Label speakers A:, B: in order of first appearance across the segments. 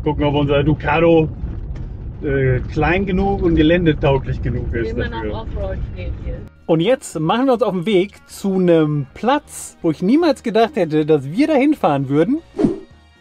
A: Gucken, ob unser Ducato klein genug und geländetauglich genug ist
B: Immer noch
A: dafür.
B: Offroad-fähig ist.
A: Und jetzt machen wir uns auf den Weg zu einem Platz, wo ich niemals gedacht hätte, dass wir da hinfahren würden.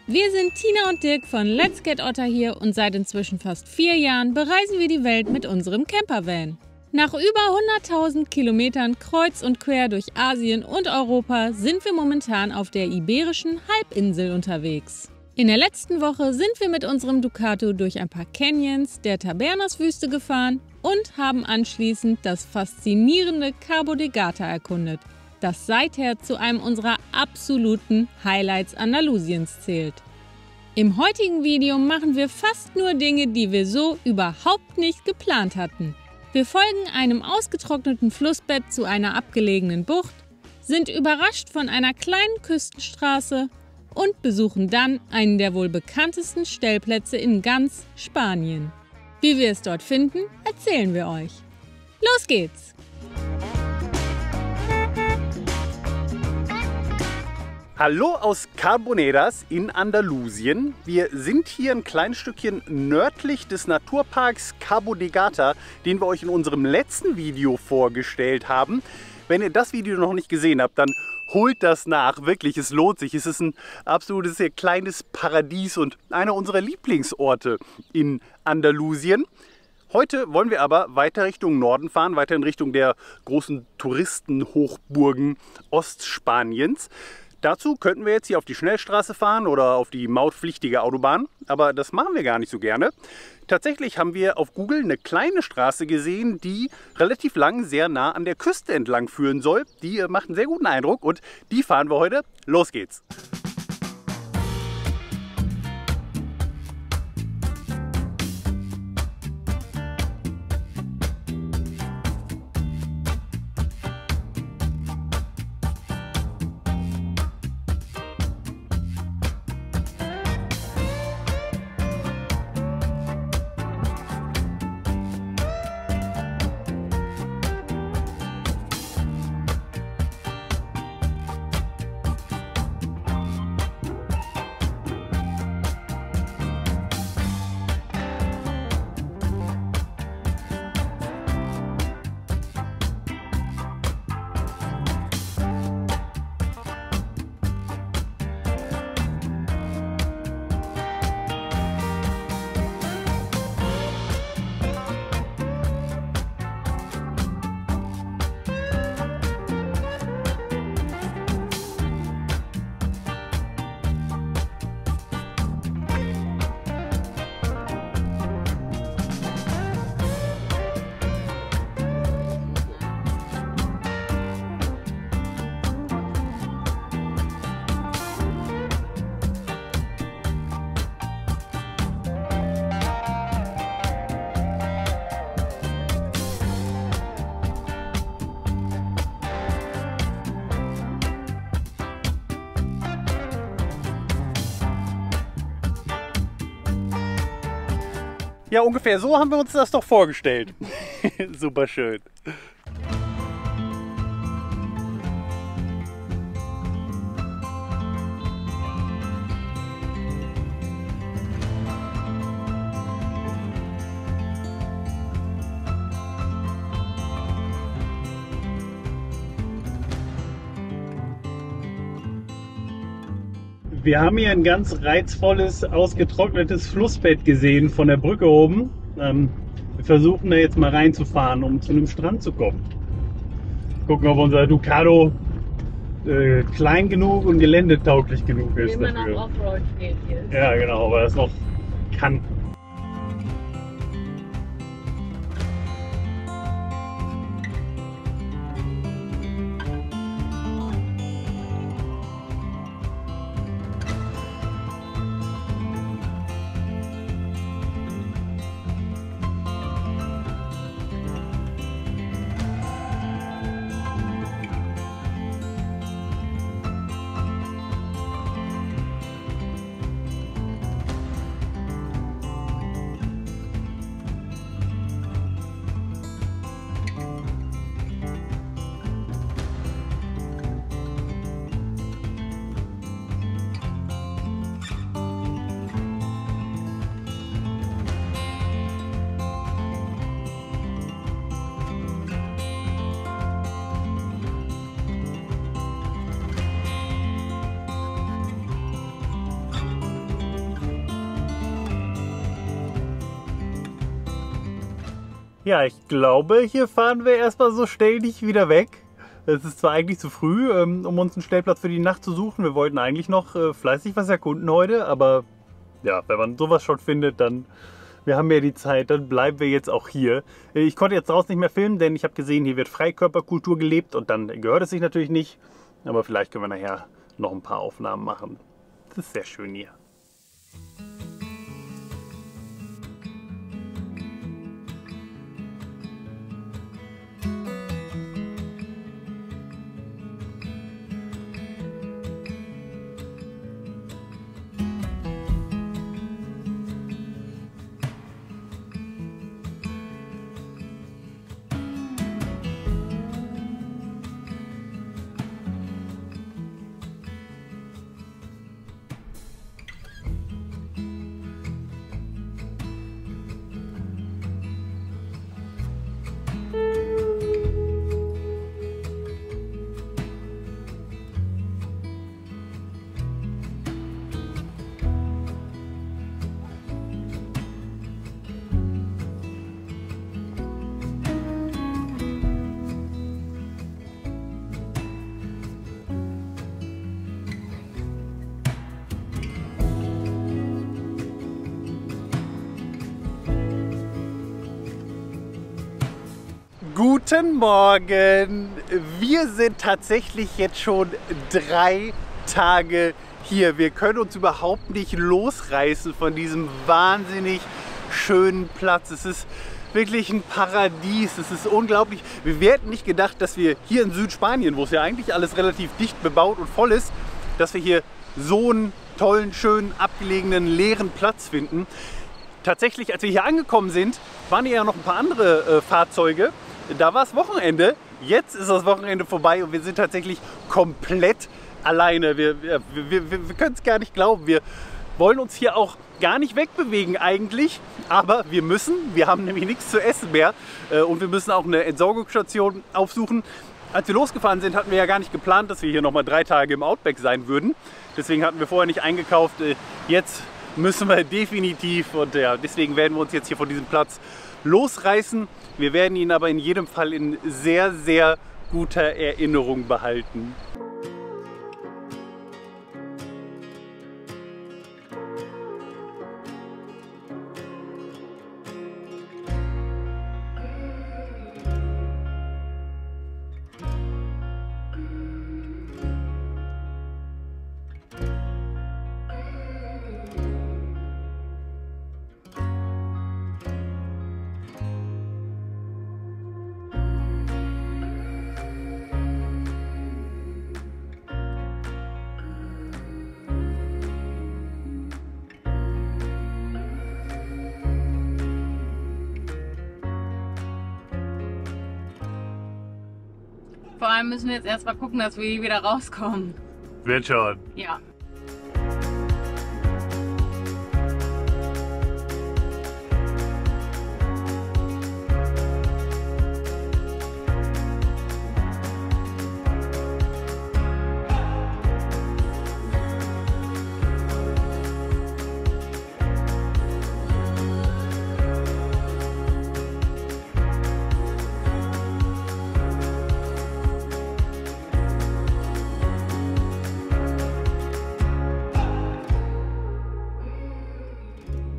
C: Wir sind Tina und Dirk von Let's Get Otter hier und seit inzwischen fast 4 Jahren bereisen wir die Welt mit unserem Campervan. Nach über 100.000 Kilometern kreuz und quer durch Asien und Europa sind wir momentan auf der Iberischen Halbinsel unterwegs. In der letzten Woche sind wir mit unserem Ducato durch ein paar Canyons der Tabernas-Wüste gefahren und haben anschließend das faszinierende Cabo de Gata erkundet, das seither zu einem unserer absoluten Highlights Andalusiens zählt. Im heutigen Video machen wir fast nur Dinge, die wir so überhaupt nicht geplant hatten. Wir folgen einem ausgetrockneten Flussbett zu einer abgelegenen Bucht, sind überrascht von einer kleinen Küstenstraße und besuchen dann einen der wohl bekanntesten Stellplätze in ganz Spanien. Wie wir es dort finden, erzählen wir euch. Los geht's!
A: Hallo aus Carboneras in Andalusien. Wir sind hier ein kleines Stückchen nördlich des Naturparks Cabo de Gata, den wir euch in unserem letzten Video vorgestellt haben. Wenn ihr das Video noch nicht gesehen habt, dann holt das nach. Wirklich, es lohnt sich. Es ist ein absolutes sehr kleines Paradies und einer unserer Lieblingsorte in Andalusien. Heute wollen wir aber weiter Richtung Norden fahren, weiter in Richtung der großen Touristenhochburgen Ostspaniens. Dazu könnten wir jetzt hier auf die Schnellstraße fahren oder auf die mautpflichtige Autobahn, aber das machen wir gar nicht so gerne. Tatsächlich haben wir auf Google eine kleine Straße gesehen, die relativ lang sehr nah an der Küste entlang führen soll. Die macht einen sehr guten Eindruck und die fahren wir heute. Los geht's! Ja, ungefähr so haben wir uns das doch vorgestellt. Super schön. Wir haben hier ein ganz reizvolles, ausgetrocknetes Flussbett gesehen von der Brücke oben. Wir versuchen da jetzt mal reinzufahren, um zu einem Strand zu kommen. Gucken, ob unser Ducato klein genug und geländetauglich genug ist
B: Immer noch
A: dafür.
B: Offroad-fähig ist.
A: Ja, genau, aber das noch kann. Ja, ich glaube, hier fahren wir erstmal so schnell nicht wieder weg. Es ist zwar eigentlich zu früh, um uns einen Stellplatz für die Nacht zu suchen. Wir wollten eigentlich noch fleißig was erkunden heute, aber ja, wenn man sowas schon findet, dann, wir haben ja die Zeit, dann bleiben wir jetzt auch hier. Ich konnte jetzt draußen nicht mehr filmen, denn ich habe gesehen, hier wird Freikörperkultur gelebt und dann gehört es sich natürlich nicht. Aber vielleicht können wir nachher noch ein paar Aufnahmen machen. Das ist sehr schön hier. Guten Morgen! Wir sind tatsächlich jetzt schon 3 Tage hier. Wir können uns überhaupt nicht losreißen von diesem wahnsinnig schönen Platz. Es ist wirklich ein Paradies. Es ist unglaublich. Wir hätten nicht gedacht, dass wir hier in Südspanien, wo es ja eigentlich alles relativ dicht bebaut und voll ist, dass wir hier so einen tollen, schönen, abgelegenen, leeren Platz finden. Tatsächlich, als wir hier angekommen sind, waren hier ja noch ein paar andere Fahrzeuge. Da war es Wochenende, jetzt ist das Wochenende vorbei und wir sind tatsächlich komplett alleine. Wir können es gar nicht glauben. Wir wollen uns hier auch gar nicht wegbewegen eigentlich, aber wir müssen. Wir haben nämlich nichts zu essen mehr und wir müssen auch eine Entsorgungsstation aufsuchen. Als wir losgefahren sind, hatten wir ja gar nicht geplant, dass wir hier nochmal 3 Tage im Outback sein würden. Deswegen hatten wir vorher nicht eingekauft. Jetzt müssen wir definitiv und ja, deswegen werden wir uns jetzt hier von diesem Platz losreißen. Wir werden ihn aber in jedem Fall in sehr, sehr guter Erinnerung behalten.
B: Vor allem müssen wir jetzt erstmal gucken, dass wir hier wieder rauskommen.
A: Wird schon.
B: Ja.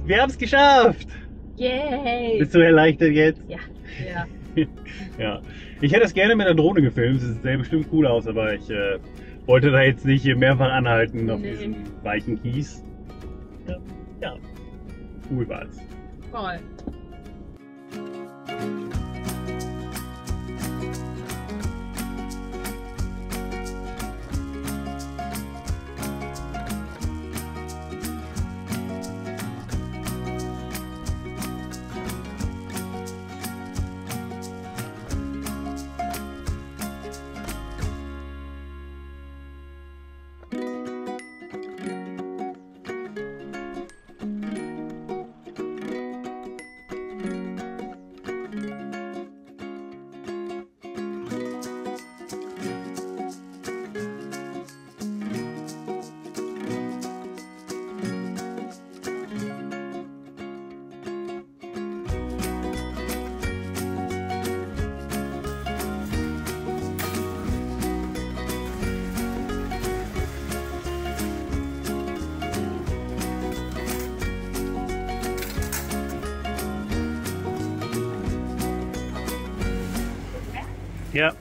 A: Wir haben es geschafft!
B: Yay!
A: Bist du erleichtert jetzt?
B: Ja. Ja.
A: Ja. Ich hätte es gerne mit der Drohne gefilmt, es sähe bestimmt cool aus, aber ich wollte da jetzt nicht mehrfach anhalten auf diesem weichen Kies. Ja, cool war es.
B: Voll.
A: Ja.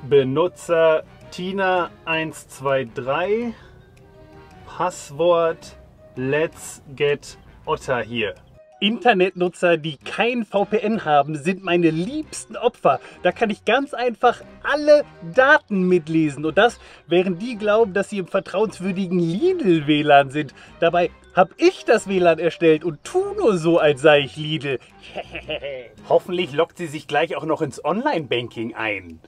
A: Benutzer Tina 123, Passwort Let's Get Otter hier. Internetnutzer, die kein VPN haben, sind meine liebsten Opfer. Da kann ich ganz einfach alle Daten mitlesen. Und das, während die glauben, dass sie im vertrauenswürdigen Lidl-WLAN sind. Dabei habe ich das WLAN erstellt und tu nur so, als sei ich Lidl. Hoffentlich loggt sie sich gleich auch noch ins Online-Banking ein.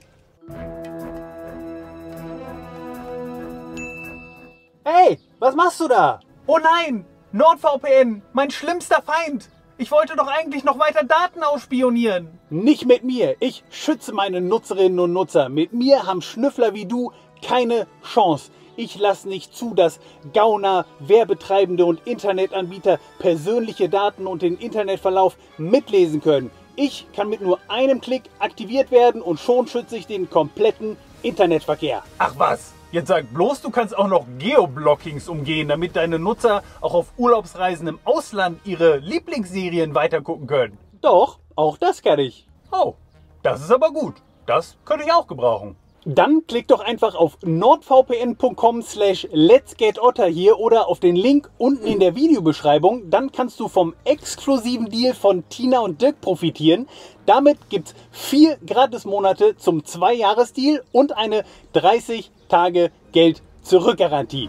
A: Hey, was machst du da? Oh nein, NordVPN, mein schlimmster Feind. Ich wollte doch eigentlich noch weiter Daten ausspionieren. Nicht mit mir. Ich schütze meine Nutzerinnen und Nutzer. Mit mir haben Schnüffler wie du keine Chance. Ich lasse nicht zu, dass Gauner, Werbetreibende und Internetanbieter persönliche Daten und den Internetverlauf mitlesen können. Ich kann mit nur einem Klick aktiviert werden und schon schütze ich den kompletten Internetverkehr. Ach was? Jetzt sag bloß, du kannst auch noch Geoblockings umgehen, damit deine Nutzer auch auf Urlaubsreisen im Ausland ihre Lieblingsserien weitergucken können. Doch, auch das kann ich. Oh, das ist aber gut. Das könnte ich auch gebrauchen. Dann klick doch einfach auf nordvpn.com/letsgetotter hier oder auf den Link unten in der Videobeschreibung. Dann kannst du vom exklusiven Deal von Tina und Dirk profitieren. Damit gibt es 4 Gratis-Monate zum 2-Jahres-Deal und eine 30 Tage Geld-Zurück-Garantie.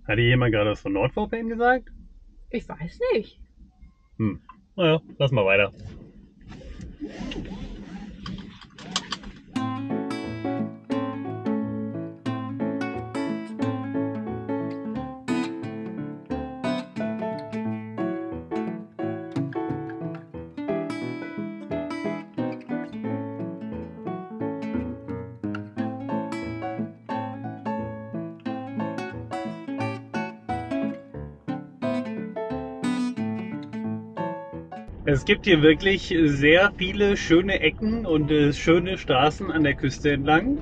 A: Hatte jemand gerade was von NordVPN gesagt?
B: Ich weiß nicht.
A: Naja, lass mal weiter. Es gibt hier wirklich sehr viele schöne Ecken und schöne Straßen an der Küste entlang.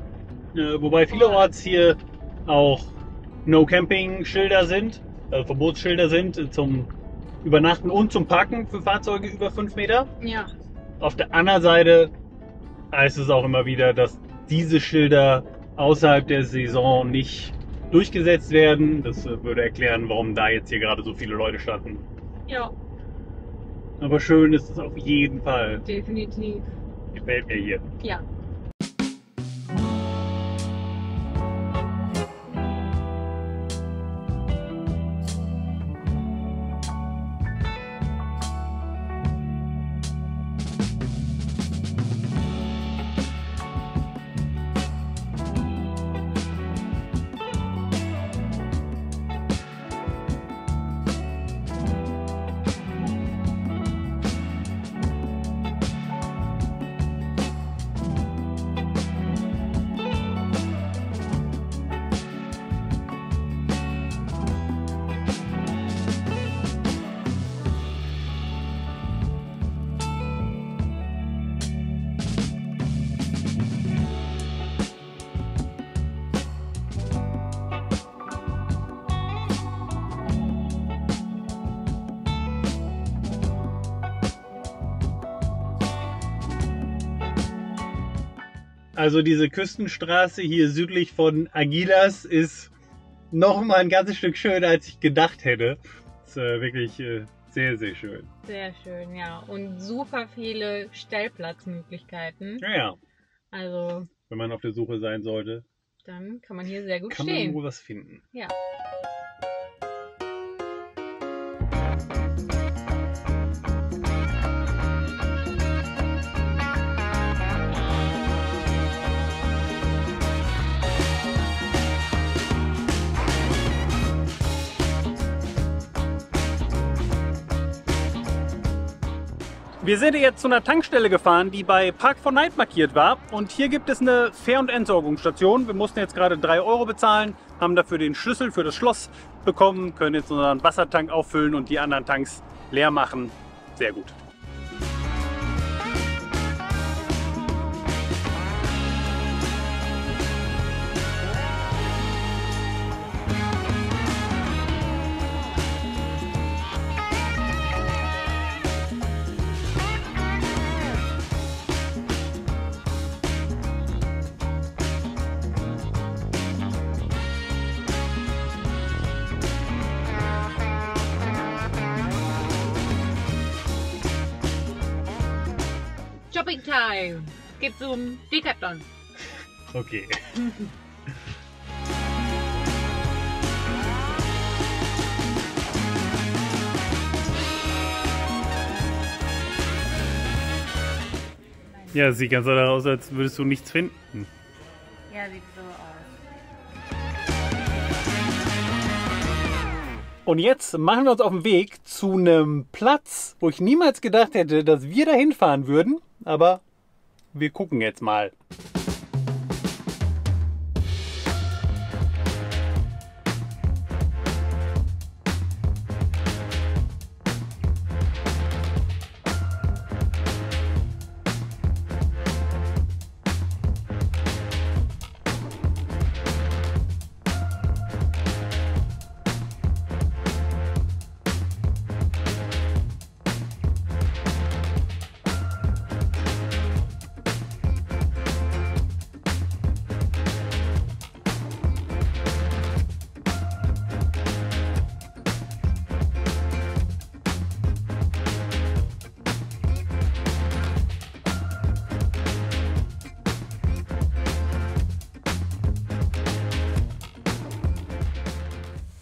A: Wobei vielerorts hier auch No-Camping-Schilder sind, Verbotsschilder sind zum Übernachten und zum Parken für Fahrzeuge über 5 Meter.
B: Ja.
A: Auf der anderen Seite heißt es auch immer wieder, dass diese Schilder außerhalb der Saison nicht durchgesetzt werden. Das würde erklären, warum da jetzt hier gerade so viele Leute standen.
B: Ja.
A: Aber schön ist es auf jeden Fall.
B: Definitiv.
A: Gefällt mir hier.
B: Ja.
A: Also diese Küstenstraße hier südlich von Aguilas ist noch mal ein ganzes Stück schöner, als ich gedacht hätte. Das ist wirklich sehr, sehr schön.
B: Sehr schön, ja. Und super viele Stellplatzmöglichkeiten.
A: Ja.
B: Also,
A: wenn man auf der Suche sein sollte,
B: dann kann man hier sehr gut
A: kann
B: stehen.
A: man wohl was finden.
B: Ja.
A: Wir sind jetzt zu einer Tankstelle gefahren, die bei Park4Night markiert war. Und hier gibt es eine Fähr- und Entsorgungsstation. Wir mussten jetzt gerade 3 € bezahlen, haben dafür den Schlüssel für das Schloss bekommen, können jetzt unseren Wassertank auffüllen und die anderen Tanks leer machen. Sehr gut.
B: Shopping Time. Geht zum Decathlon.
A: Okay. Ja, sieht ganz so aus, als würdest du nichts finden.
B: Ja, sieht so aus.
A: Und jetzt machen wir uns auf den Weg zu einem Platz, wo ich niemals gedacht hätte, dass wir da hinfahren würden. Aber wir gucken jetzt mal.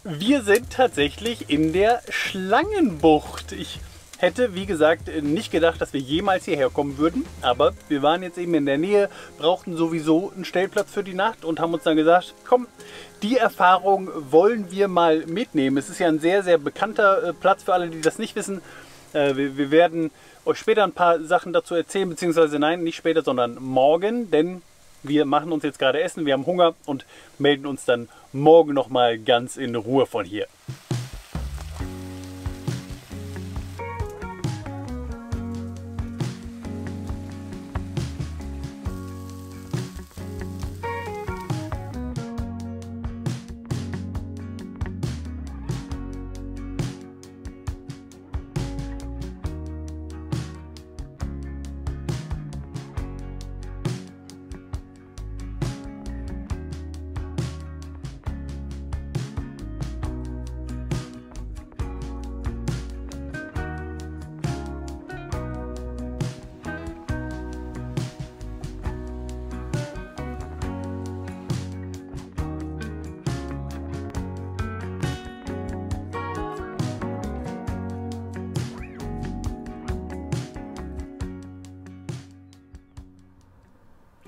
A: Wir sind tatsächlich in der Schlangenbucht. Ich hätte, wie gesagt, nicht gedacht, dass wir jemals hierher kommen würden. Aber wir waren jetzt eben in der Nähe, brauchten sowieso einen Stellplatz für die Nacht und haben uns dann gesagt, komm, die Erfahrung wollen wir mal mitnehmen. Es ist ja ein sehr, sehr bekannter Platz für alle, die das nicht wissen. Wir werden euch später ein paar Sachen dazu erzählen, beziehungsweise nein, nicht später, sondern morgen, denn wir machen uns jetzt gerade Essen, wir haben Hunger und melden uns dann morgen noch mal ganz in Ruhe von hier.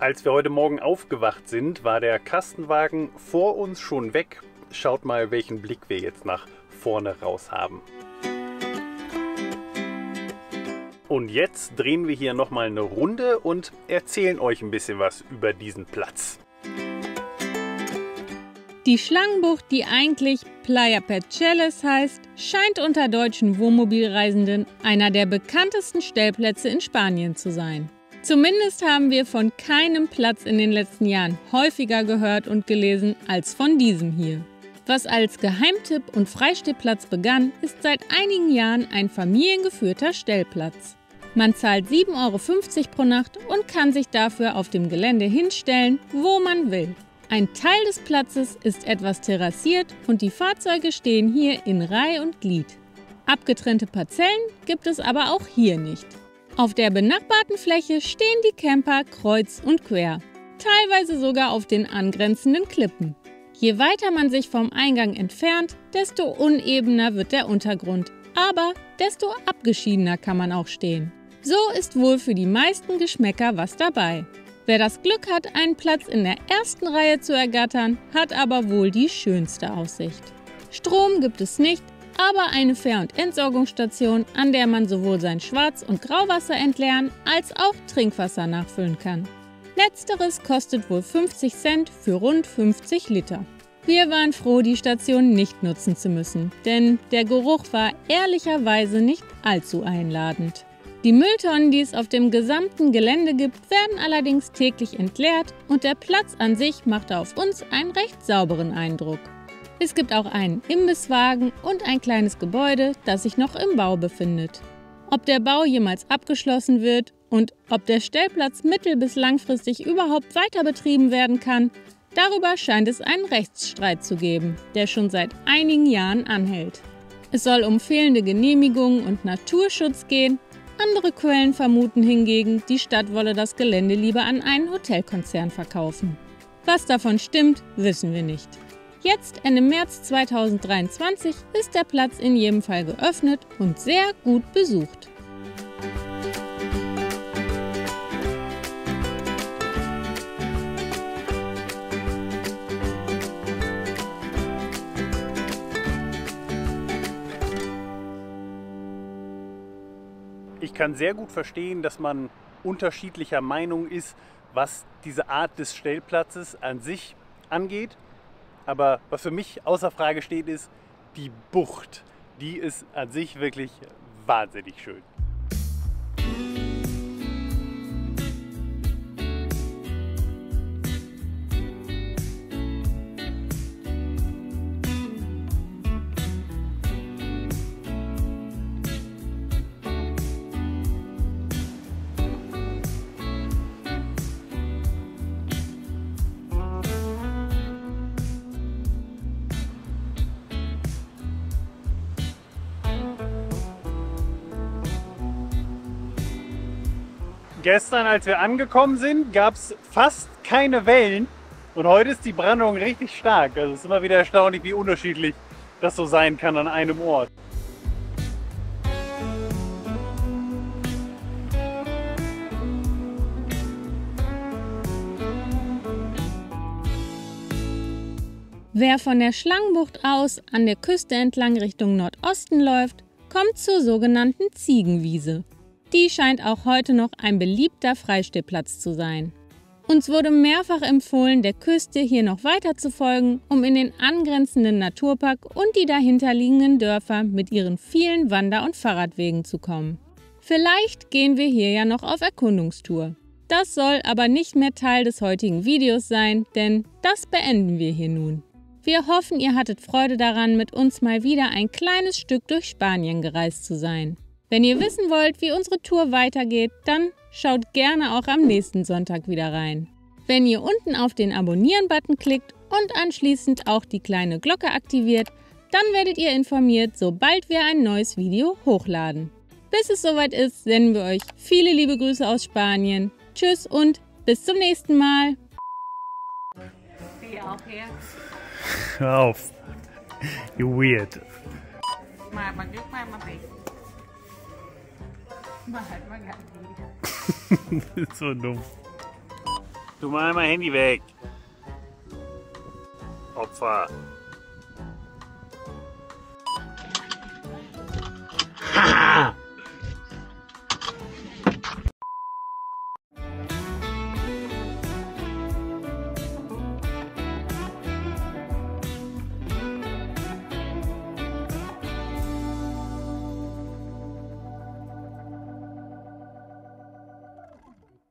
A: Als wir heute Morgen aufgewacht sind, war der Kastenwagen vor uns schon weg. Schaut mal, welchen Blick wir jetzt nach vorne raus haben. Und jetzt drehen wir hier nochmal eine Runde und erzählen euch ein bisschen was über diesen Platz.
C: Die Schlangenbucht, die eigentlich Playa Percheles heißt, scheint unter deutschen Wohnmobilreisenden einer der bekanntesten Stellplätze in Spanien zu sein. Zumindest haben wir von keinem Platz in den letzten Jahren häufiger gehört und gelesen als von diesem hier. Was als Geheimtipp und Freistehplatz begann, ist seit einigen Jahren ein familiengeführter Stellplatz. Man zahlt 7,50 € pro Nacht und kann sich dafür auf dem Gelände hinstellen, wo man will. Ein Teil des Platzes ist etwas terrassiert und die Fahrzeuge stehen hier in Reih und Glied. Abgetrennte Parzellen gibt es aber auch hier nicht. Auf der benachbarten Fläche stehen die Camper kreuz und quer, teilweise sogar auf den angrenzenden Klippen. Je weiter man sich vom Eingang entfernt, desto unebener wird der Untergrund, aber desto abgeschiedener kann man auch stehen. So ist wohl für die meisten Geschmäcker was dabei. Wer das Glück hat, einen Platz in der ersten Reihe zu ergattern, hat aber wohl die schönste Aussicht. Strom gibt es nicht, aber eine Fähr- und Entsorgungsstation, an der man sowohl sein Schwarz- und Grauwasser entleeren als auch Trinkwasser nachfüllen kann. Letzteres kostet wohl 50 Cent für rund 50 Liter. Wir waren froh, die Station nicht nutzen zu müssen, denn der Geruch war ehrlicherweise nicht allzu einladend. Die Mülltonnen, die es auf dem gesamten Gelände gibt, werden allerdings täglich entleert und der Platz an sich machte auf uns einen recht sauberen Eindruck. Es gibt auch einen Imbisswagen und ein kleines Gebäude, das sich noch im Bau befindet. Ob der Bau jemals abgeschlossen wird und ob der Stellplatz mittel- bis langfristig überhaupt weiter betrieben werden kann, darüber scheint es einen Rechtsstreit zu geben, der schon seit einigen Jahren anhält. Es soll um fehlende Genehmigungen und Naturschutz gehen. Andere Quellen vermuten hingegen, die Stadt wolle das Gelände lieber an einen Hotelkonzern verkaufen. Was davon stimmt, wissen wir nicht. Jetzt, Ende März 2023, ist der Platz in jedem Fall geöffnet und sehr gut besucht.
A: Ich kann sehr gut verstehen, dass man unterschiedlicher Meinung ist, was diese Art des Stellplatzes an sich angeht. Aber was für mich außer Frage steht, ist die Bucht. Die ist an sich wirklich wahnsinnig schön. Gestern, als wir angekommen sind, gab es fast keine Wellen und heute ist die Brandung richtig stark. Also es ist immer wieder erstaunlich, wie unterschiedlich das so sein kann an einem Ort.
C: Wer von der Schlangenbucht aus an der Küste entlang Richtung Nordosten läuft, kommt zur sogenannten Ziegenwiese. Die scheint auch heute noch ein beliebter Freistehplatz zu sein. Uns wurde mehrfach empfohlen, der Küste hier noch weiter zu folgen, um in den angrenzenden Naturpark und die dahinterliegenden Dörfer mit ihren vielen Wander- und Fahrradwegen zu kommen. Vielleicht gehen wir hier ja noch auf Erkundungstour. Das soll aber nicht mehr Teil des heutigen Videos sein, denn das beenden wir hier nun. Wir hoffen, ihr hattet Freude daran, mit uns mal wieder ein kleines Stück durch Spanien gereist zu sein. Wenn ihr wissen wollt, wie unsere Tour weitergeht, dann schaut gerne auch am nächsten Sonntag wieder rein. Wenn ihr unten auf den Abonnieren-Button klickt und anschließend auch die kleine Glocke aktiviert, dann werdet ihr informiert, sobald wir ein neues Video hochladen. Bis es soweit ist, senden wir euch viele liebe Grüße aus Spanien. Tschüss und bis zum nächsten Mal.
B: Sie auch hier?
A: Hör auf. You weird.
B: Mal glück mal weg.
A: Das ist so dumm. Du mal mein Handy weg. Opfer.